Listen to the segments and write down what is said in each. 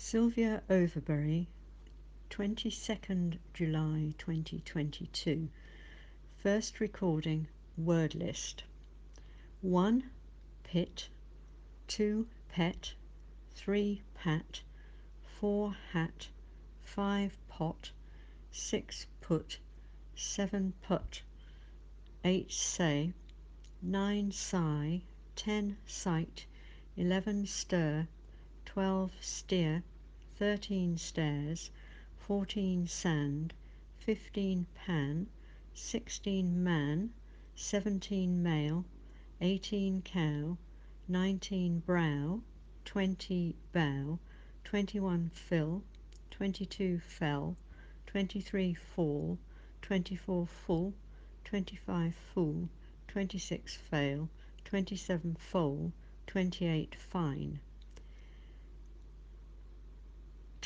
Sylvia Overbury, 22nd July 2022. First recording, word list. 1. Pit. 2. Pet. 3. Pat. 4. Hat. 5. Pot. 6. Put. 7. Put. 8. Say. 9. Sigh. 10. Sight. 11. Stir. 12. Steer. 13. Stairs. 14. Sand. 15. Pan. 16. Man. 17. Male. 18. Cow. 19. Brow. 20. Bow. 21. Fill. 22. Fell. 23. Fall. 24. Full. 25. Fool. 26. Fail. 27. Foal. 28. Fine.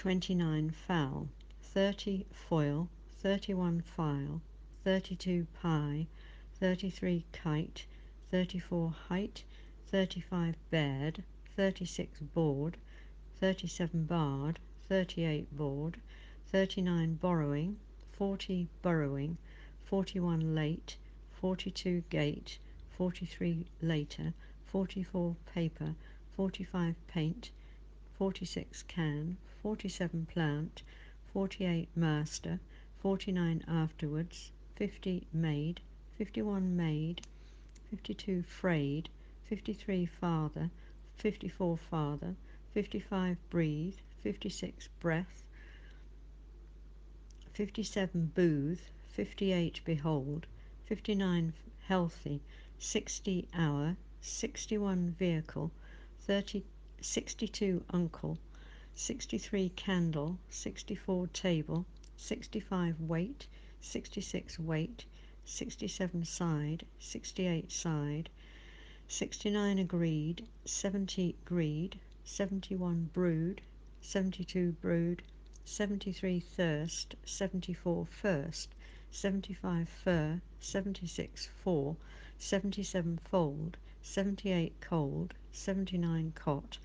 29. Foul. 30. Foil. 31. File. 32. Pie. 33. Kite. 34. Height. 35. Baird. 36. Board. 37. Barred. 38. Board. 39. Borrowing. 40. Burrowing. 41. Late. 42. Gate. 43. Later. 44. Paper. 45. Paint. 46. Can. 47. Plant. 48. Master. 49. Afterwards. 50. Made. 51. Made. 52. Frayed. 53. Father. 54. Father. 55. Breathe. 56. Breath. 57. Booth. 58. Behold. 59. Healthy. 60. Hour. 61. Vehicle. 62. Uncle. 63. Candle. 64. Table. 65. Weight. 66. Weight. 67. Side. 68. Side. 69. Agreed. 70. Greed. 71. Brood. 72. Brood. 73. Thirst. 74. First. 75. Fur. 76. For. 77. Fold. 78. Cold. 79. Cot.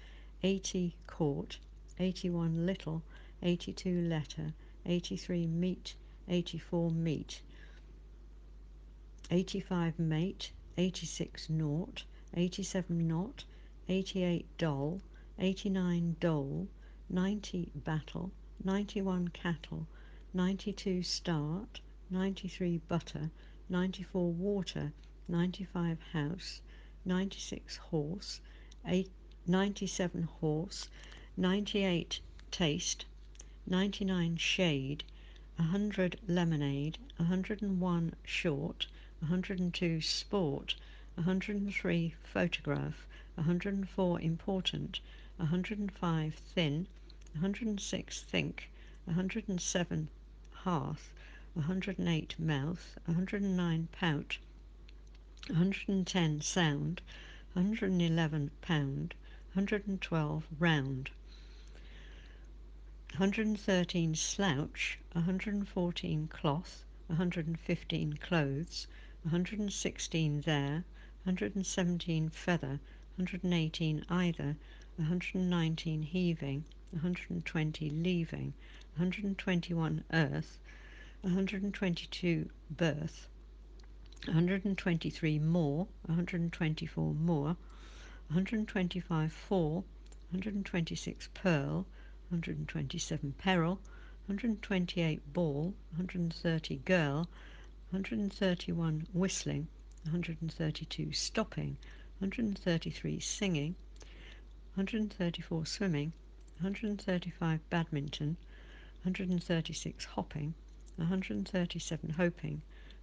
80. Caught. 81. Little. 82. Letter. 83. Meat. 84. Meat. 85. Mate. 86. Naught. 87. Knot. 88. Doll. 89. Dole. 90. Battle. 91. Cattle. 92. Start. 93. Butter. 94. Water. 95. House. 96. Horse. 97. Horse. 98. Taste. 99. Shade. 100. Lemonade. 101. Short. 102. Sport. 103. Photograph. 104. Important. 105. Thin. 106. Think. 107. Hearth. 108. Mouth. 109. Pout. 110. Sound. 111. Pound. 112. Round. 113. Slouch. 114. Cloth. 115. Clothes. 116. There. 117. Feather. 118. Either. 119. Heaving. 120. Leaving. 121. Earth. 122. Birth. 123. More. 124. Moor. 125. Fall. 126. Pearl. 127. Peril. 128. Ball. 130. Girl. 131. Whistling. 132. Stopping. 133. Singing. 134. Swimming. 135. Badminton. 136. Hopping. 137. Hoping.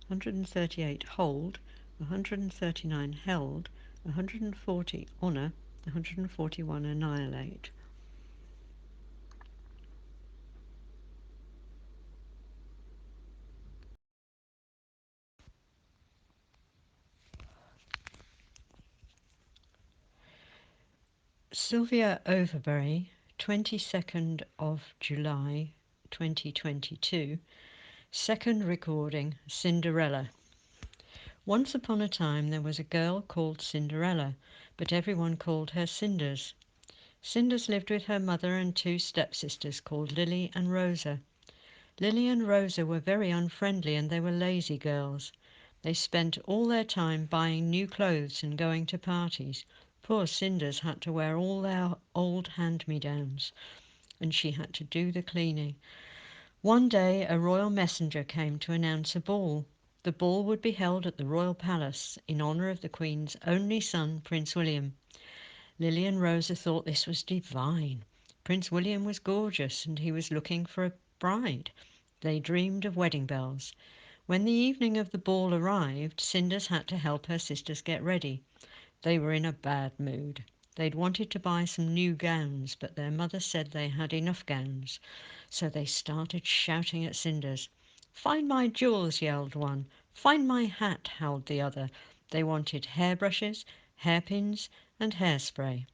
138. Hold. 139. Held. 140. Honour. 141. Annihilate. Sylvia Overbury, 22nd of July 2022. Second recording, Cinderella. Once upon a time there was a girl called Cinderella, but everyone called her Cinders. Cinders lived with her mother and two stepsisters called Lily and Rosa. Lily and Rosa were very unfriendly and they were lazy girls. They spent all their time buying new clothes and going to parties. Poor Cinders had to wear all their old hand-me-downs, and she had to do the cleaning. One day a royal messenger came to announce a ball. The ball would be held at the royal palace in honour of the Queen's only son, Prince William. Lily and Rosa thought this was divine. Prince William was gorgeous and he was looking for a bride. They dreamed of wedding bells. When the evening of the ball arrived, Cinders had to help her sisters get ready. They were in a bad mood. They'd wanted to buy some new gowns, but their mother said they had enough gowns. So they started shouting at Cinders. "Find my jewels," yelled one. "Find my hat," howled the other. They wanted hairbrushes, hairpins, and hairspray.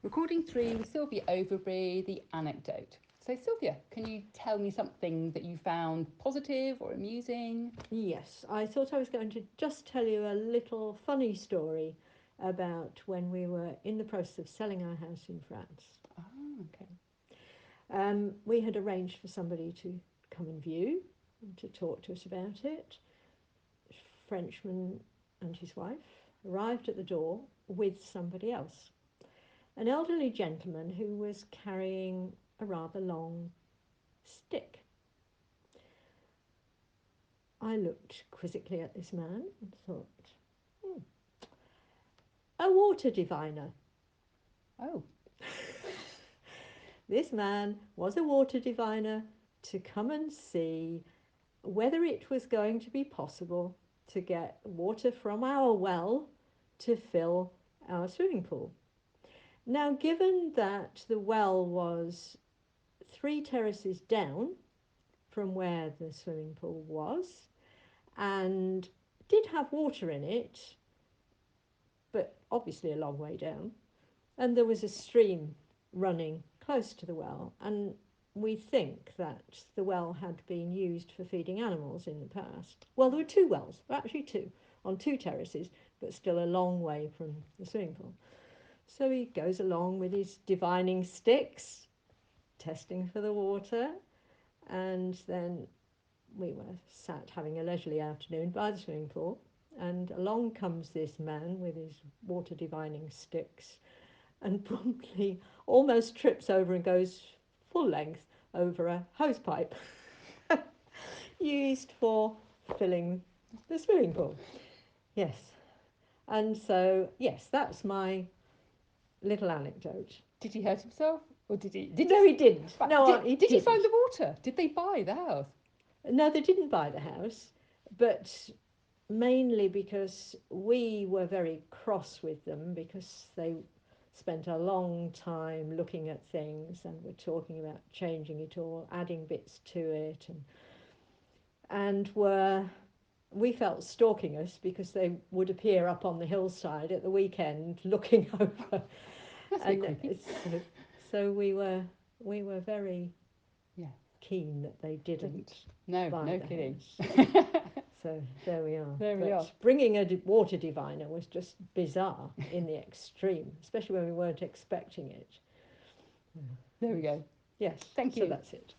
Recording 3 with Sylvia Overbury, the anecdote. So, Sylvia, can you tell me something that you found positive or amusing? Yes, I thought I was going to just tell you a little funny story about when we were in the process of selling our house in France. Ah, okay. We had arranged for somebody to come and view and to talk to us about it. A Frenchman and his wife arrived at the door with somebody else, an elderly gentleman who was carrying a rather long stick. I looked quizzically at this man and thought, hmm, a water diviner. Oh, This man was a water diviner to come and see whether it was going to be possible to get water from our well to fill our swimming pool. Now, given that the well was 3 terraces down from where the swimming pool was and did have water in it, but obviously a long way down, and there was a stream running close to the well, and we think that the well had been used for feeding animals in the past. Well, there were two wells, actually two, on 2 terraces, but still a long way from the swimming pool. So he goes along with his divining sticks, testing for the water, and then we were sat having a leisurely afternoon by the swimming pool, and along comes this man with his water divining sticks and promptly almost trips over and goes full length over a hose pipe used for filling the swimming pool. Yes. And so, yes, that's my little anecdote. did he hurt himself? Or did he? Did No, he? he didn't. Right, No, he did he didn't. find the water? Did they buy the house? No, they didn't buy the house, but mainly because we were very cross with them because they spent a long time looking at things and were talking about changing it all, adding bits to it, and were, we felt, stalking us because they would appear up on the hillside at the weekend looking over, That's a bit and creepy. so we were very Yeah, keen that they didn't didn't. No, buy no the kidding. house. So there we are. There we But are. bringing a water diviner was just bizarre in the extreme, especially when we weren't expecting it. There we go. Yes, Thank so you. that's it.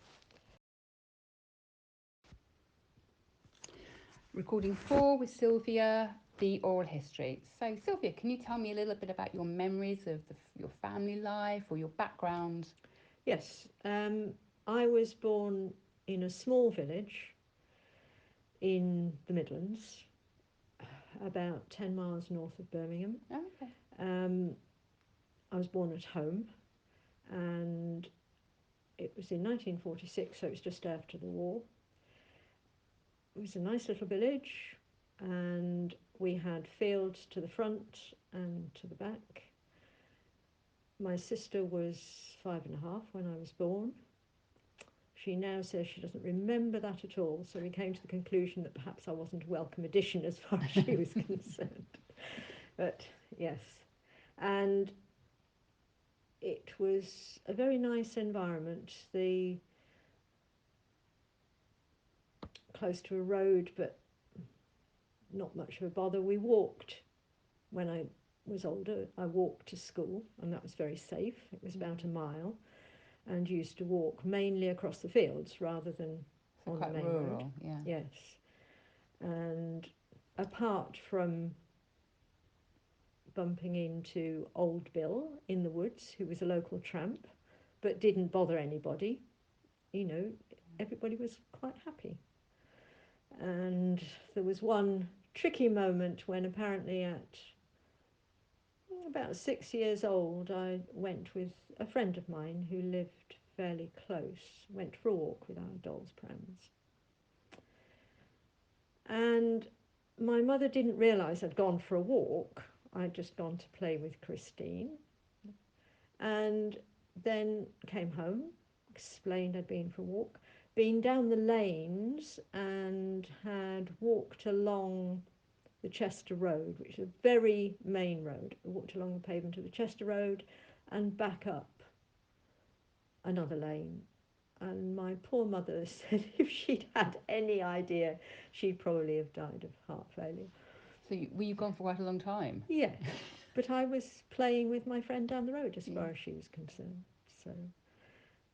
Recording 4 with Sylvia, the oral history. So, Sylvia, can you tell me a little bit about your memories of your family life or your background? Yes, I was born in a small village in the Midlands, about 10 miles north of Birmingham. Oh, okay. Um, I was born at home, and it was in 1946, so it was just after the war. It was a nice little village, and we had fields to the front and to the back. My sister was 5.5 when I was born. She now says she doesn't remember that at all, so we came to the conclusion that perhaps I wasn't a welcome addition as far as she was concerned. But yes, and it was a very nice environment. The close to a road, but not much of a bother. We walked when I was older. I walked to school, and that was very safe. It was about a Yeah. mile, and used to walk mainly across the fields rather than So on the quite main road. rural, yeah. Yes, and apart from bumping into old Bill in the woods, who was a local tramp, but didn't bother anybody, you know, everybody was quite happy. And there was one tricky moment when apparently at about 6 years old, I went with a friend of mine who lived fairly close, went for a walk with our doll's prams. And my mother didn't realise I'd gone for a walk. I'd just gone to play with Christine. And then came home, explained I'd been for a walk, been down the lanes and had walked along the Chester Road, which is a very main road. I walked along the pavement of the Chester Road and back up another lane. And my poor mother said if she'd had any idea, she'd probably have died of heart failure. So were you gone for quite a long time? Yes, but I was playing with my friend down the road as Yeah. far as she was concerned. So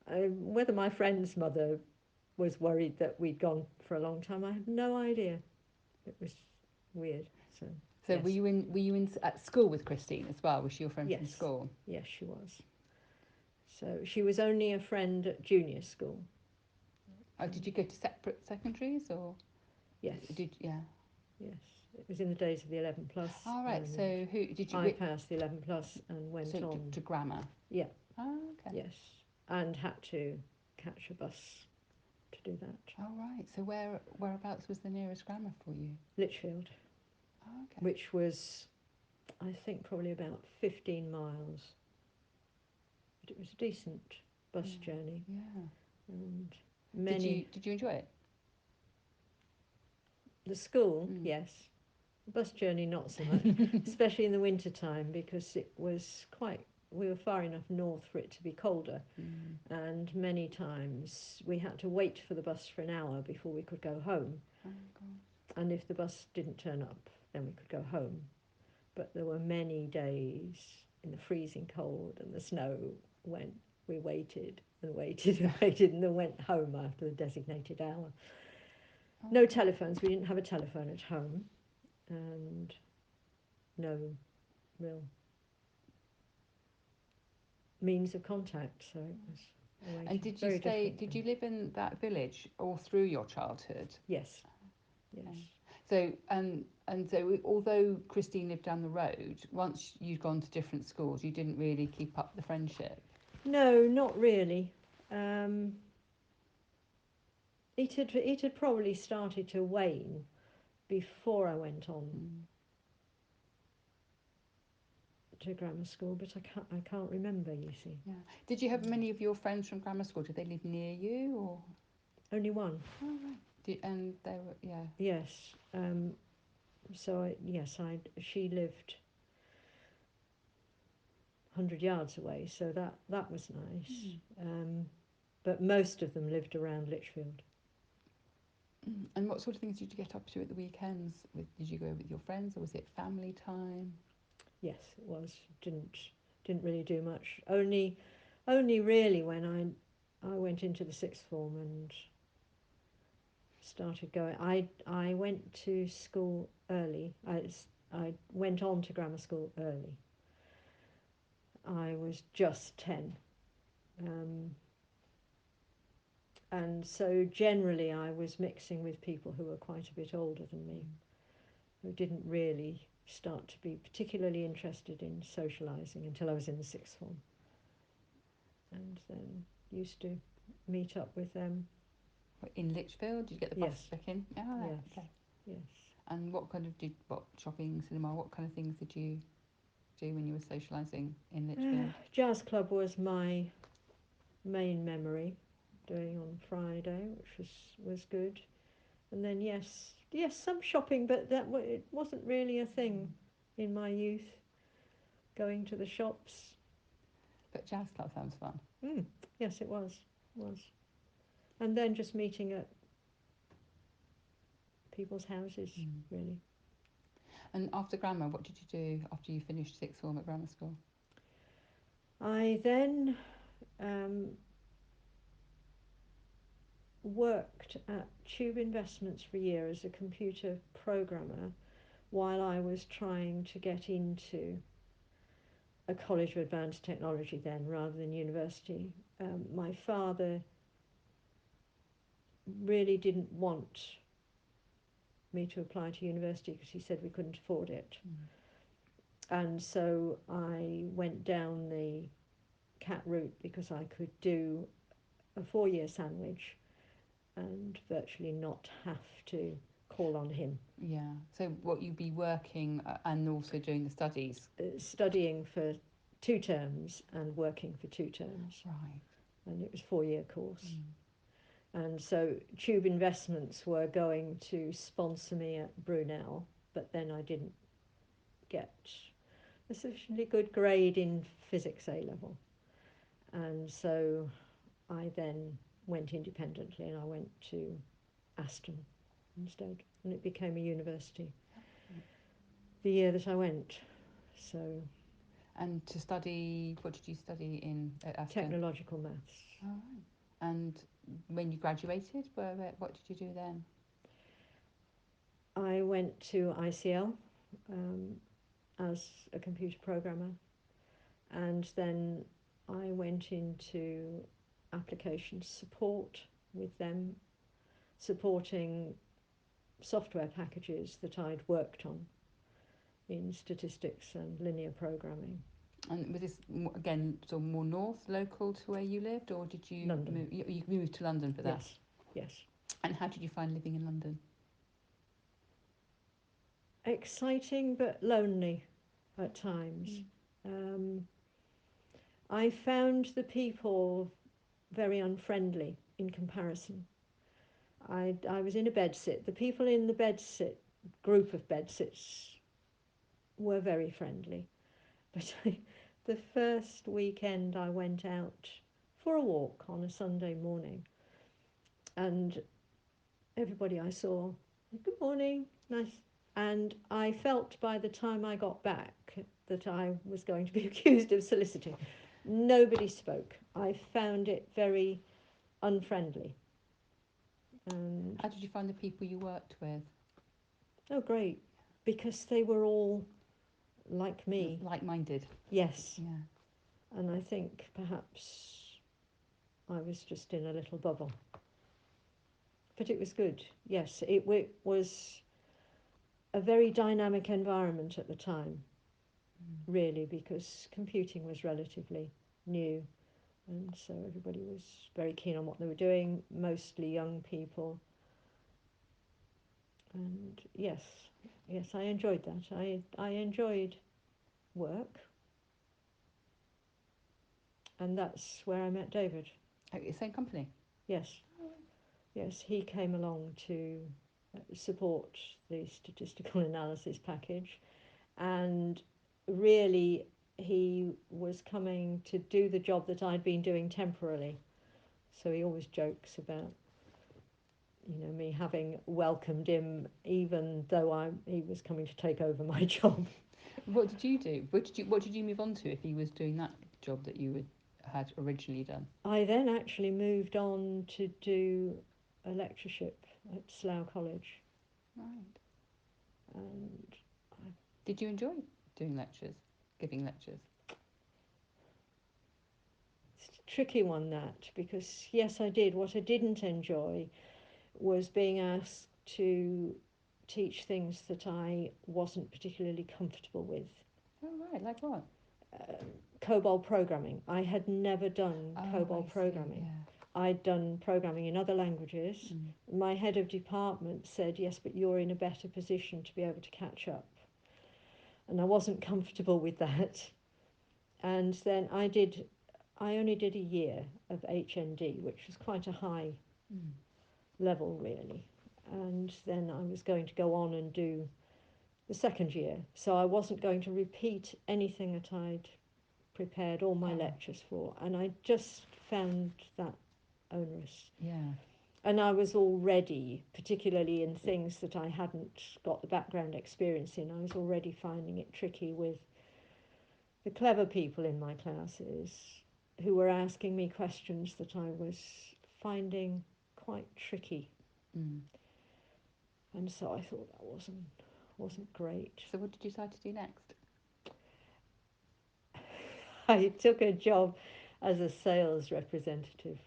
whether my friend's mother was worried that we'd gone for a long time, I have no idea. It was weird. So So yes, were you in at school with Christine as well? Was she your friend from yes, school? yes, she was. So she was only a friend at junior school. Oh, did you And go to separate secondaries or yes, did yeah? yes, it was in the days of the 11 plus, All right. and So who did you? I passed the 11 plus and So went on. to grammar. Yeah, Oh, okay. yes, and had to catch a bus to do that. All right. So whereabouts was the nearest grammar for you? Lichfield, Oh, okay. which was I think probably about 15 miles, but it was a decent bus Yeah. journey Yeah. and many. Did you enjoy it? The school, Mm. yes. The bus journey, not so much, especially in the winter time because it was quite. We were far enough north for it to be colder, Mm. and many times we had to wait for the bus for an hour before we could go home. Oh God. And if the bus didn't turn up, then we could go home. But there were many days in the freezing cold and the snow when we waited and waited and waited and then went home after the designated hour. Oh No God. telephones, we didn't have a telephone at home, and no real means of contact, so it was a And waiting, did you very stay? different Did from. you live in that village all through your childhood? Yes, yes. Okay. So and so although Christine lived down the road, once you'd gone to different schools, you didn't really keep up the friendship. No, not really. Um, it had probably started to wane before I went on Mm. to grammar school, but I can't remember. You see, Yeah. Did you have many of your friends from grammar school? Did they live near you or? only one. Oh right. And they were yeah. Yes. So yes, she lived 100 yards away, so that was nice. Mm. But most of them lived around Lichfield. Mm. And what sort of things did you get up to at the weekends? Did you go with your friends or was it family time? Yes, it was. Didn't really do much. Only really when I went into the sixth form and started going. I went to school early. I went on to grammar school early. I was just 10. Um, and so generally I was mixing with people who were quite a bit older than me, Mm. who didn't really start to be particularly interested in socialising until I was in the sixth form, and then used to meet up with them. In Lichfield, did you get the bus Yes, back in? Oh, right, yes, okay. yes. And what kind of what shopping, cinema, what kind of things did you do when you were socialising in Lichfield? Jazz club was my main memory, doing on Friday, which was good. And then yes, some shopping, but it wasn't really a thing in my youth. Going to the shops. But jazz club sounds fun. Mm, yes, it was. And then just meeting at people's houses, Mm. really. And after grammar, what did you do after you finished sixth form at grammar school? I then um, worked at Tube Investments for a year as a computer programmer while I was trying to get into a college of advanced technology then rather than university. My father really didn't want me to apply to university because he said we couldn't afford it. Mm. And so I went down the CAT route because I could do a 4 year sandwich and virtually not have to call on him. Yeah. So what you'd be working and also doing the studies. Studying for 2 terms and working for 2 terms. Right. And it was a 4 year course. Mm. And so Tube Investments were going to sponsor me at Brunel, but then I didn't get a sufficiently good grade in physics A level. And so I then went independently and I went to Aston instead, and it became a university the year that I went. So And to study, what did you study in at Aston? technological maths. Oh, right. And when you graduated, what did you do then? I went to ICL um, as a computer programmer, and then I went into application support with them, supporting software packages that I'd worked on in statistics and linear programming. And was this again sort of more north, local to where you lived, or did you London, move? You moved to London for that. yes, yes. And how did you find living in London? Exciting but lonely at times. Mm. Um, I found the people very unfriendly in comparison. I was in a bedsit. The people in the bedsit group of bedsits were very friendly, but the first weekend I went out for a walk on a Sunday morning, and everybody I saw, good morning, nice. And I felt by the time I got back that I was going to be accused of soliciting. Nobody spoke. I found it very unfriendly. And How did you find the people you worked with? oh, great, because they were all like me. Like-minded. Yes. Yeah. And I think perhaps I was just in a little bubble. But it was good. Yes, it was a very dynamic environment at the time, Mm. really, because computing was relatively new. And so everybody was very keen on what they were doing, mostly young people. And yes, yes, I enjoyed that. I enjoyed work, and that's where I met David. Okay, same company. Yes, yes, he came along to support the statistical analysis package, and really he was coming to do the job that I'd been doing temporarily. So he always jokes about, me having welcomed him, even though he was coming to take over my job. What did you do? What did you move on to if he was doing that job that you had originally done? I then actually moved on to do a lectureship at Slough College, Right. and Did you enjoy doing lectures, giving lectures? it's a tricky one, that, because yes, I did. What I didn't enjoy was being asked to teach things that I wasn't particularly comfortable with. Oh, right. Like what? Um, COBOL programming. I had never done Oh, I COBOL see. programming. Yeah. I'd done programming in other languages. Mm. My head of department said, yes, but you're in a better position to be able to catch up. And I wasn't comfortable with that. And then I only did a year of HND, which was quite a high Mm. level, really. And then I was going to go on and do the second year. So I wasn't going to repeat anything that I'd prepared all my Oh, lectures for. And I just found that onerous. yeah. And I was already, particularly in things that I hadn't got the background experience in, I was already finding it tricky with the clever people in my classes who were asking me questions that I was finding quite tricky. Mm. And so I thought that wasn't great. So what did you decide to do next? I took a job as a sales representative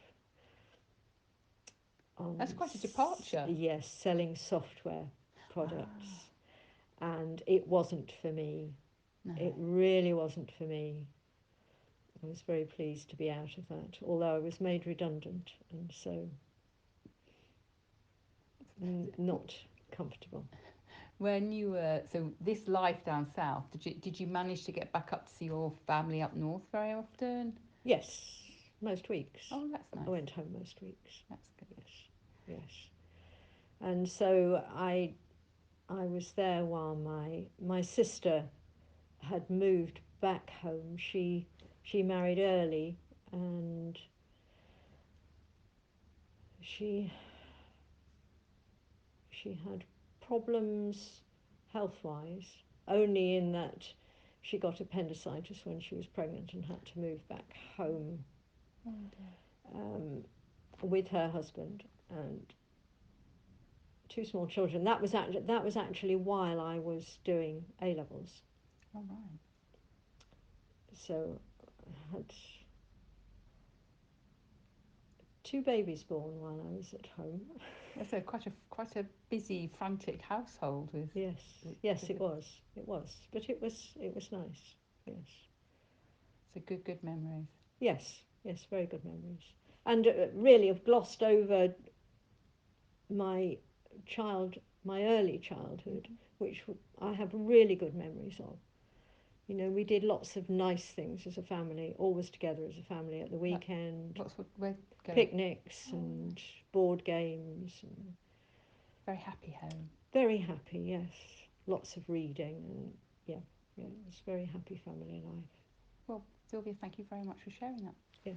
on, That's quite a departure. yes, selling software Ah, products. And it wasn't for me. no. It really wasn't for me. I was very pleased to be out of that, although I was made redundant, and so not comfortable. When you were so this life down south, did you manage to get back up to see your family up north very often? Yes, most weeks. Oh, that's I nice. went home most weeks. That's good. Yes, yes. And so I was there while my sister had moved back home. She married early, and she she had problems health wise, only in that she got appendicitis when she was pregnant and had to move back home Oh dear. um, with her husband and two small children. That was actually while I was doing A levels. All right. So I had two babies born while I was at home. That's quite a busy, frantic household Yes, with yes, with it was, but it was nice. Yes, so good memories. yes, yes, very good memories, and really have glossed over my my early childhood, Mm-hmm. which I have really good memories of. You know, we did lots of nice things as a family, always together as a family at the Like weekend, what's what where go? picnics Oh, and board games, and very happy home. very happy, yes. Lots of reading, and yeah, it was a very happy family life. Well, Sylvia, thank you very much for sharing that. Yeah.